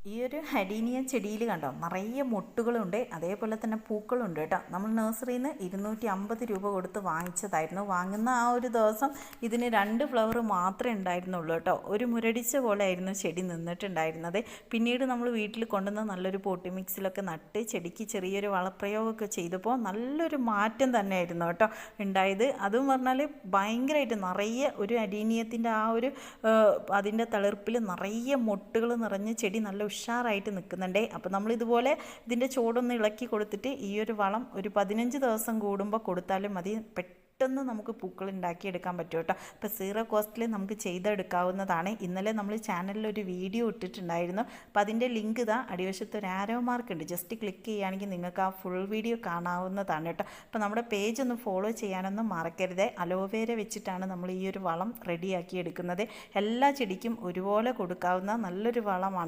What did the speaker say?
ഈ ഒരു ഹഡീനിയ ചെടിയിൽ കണ്ടോ നിറയെ മൊട്ടുകളുണ്ട്, അതേപോലെ തന്നെ പൂക്കളുണ്ട് കേട്ടോ. നമ്മൾ നഴ്സറിയിൽ നിന്ന് 250 രൂപ കൊടുത്ത് വാങ്ങിച്ചതായിരുന്നു. വാങ്ങുന്ന ആ ഒരു ദിവസം ഇതിന് 2 ഫ്ലവർ മാത്രമേ ഉണ്ടായിരുന്നുള്ളൂ കേട്ടോ. ഒരു മുരടിച്ച പോലെ ആയിരുന്നു ചെടി നിന്നിട്ടുണ്ടായിരുന്നത്. പിന്നീട് നമ്മൾ വീട്ടിൽ കൊണ്ടുവന്ന് നല്ലൊരു പോട്ടി മിക്സിലൊക്കെ നട്ട് ചെടിക്ക് ചെറിയൊരു വളപ്രയോഗമൊക്കെ ചെയ്തപ്പോൾ നല്ലൊരു മാറ്റം തന്നെയായിരുന്നു കേട്ടോ ഉണ്ടായത്. അതും പറഞ്ഞാൽ ഭയങ്കരമായിട്ട് നിറയെ ഒരു അഡീനിയത്തിൻ്റെ ആ ഒരു അതിൻ്റെ തളിർപ്പിൽ നിറയെ മൊട്ടുകൾ നിറഞ്ഞ് ചെടി നല്ല ഉഷാറായിട്ട് നിൽക്കുന്നുണ്ട്. അപ്പോൾ നമ്മളിതുപോലെ ഇതിൻ്റെ ചോടൊന്ന് ഇളക്കി കൊടുത്തിട്ട് ഈ ഒരു വളം ഒരു 15 ദിവസം കൂടുമ്പോൾ കൊടുത്താലും മതി. പെട്ടെന്ന് നമുക്ക് പൂക്കൾ ഉണ്ടാക്കിയെടുക്കാൻ പറ്റും കേട്ടോ. അപ്പോൾ സീറോ കോസ്റ്റിൽ നമുക്ക് ചെയ്തെടുക്കാവുന്നതാണ്. ഇന്നലെ നമ്മൾ ചാനലിൽ ഒരു വീഡിയോ ഇട്ടിട്ടുണ്ടായിരുന്നു. അപ്പോൾ അതിൻ്റെ ലിങ്ക് ഇതാ അടിവശത്ത് ഒരു ആരോ മാർക്ക് ഉണ്ട്, ജസ്റ്റ് ക്ലിക്ക് ചെയ്യുകയാണെങ്കിൽ നിങ്ങൾക്ക് ആ ഫുൾ വീഡിയോ കാണാവുന്നതാണ് കേട്ടോ. അപ്പോൾ നമ്മുടെ പേജ് ഒന്ന് ഫോളോ ചെയ്യാനൊന്നും മറക്കരുത്. അലോവേര വെച്ചിട്ടാണ് നമ്മൾ ഈ ഒരു വളം റെഡിയാക്കി എടുക്കുന്നത്. എല്ലാ ചെടിക്കും ഒരുപോലെ കൊടുക്കാവുന്ന നല്ലൊരു വളമാണ്.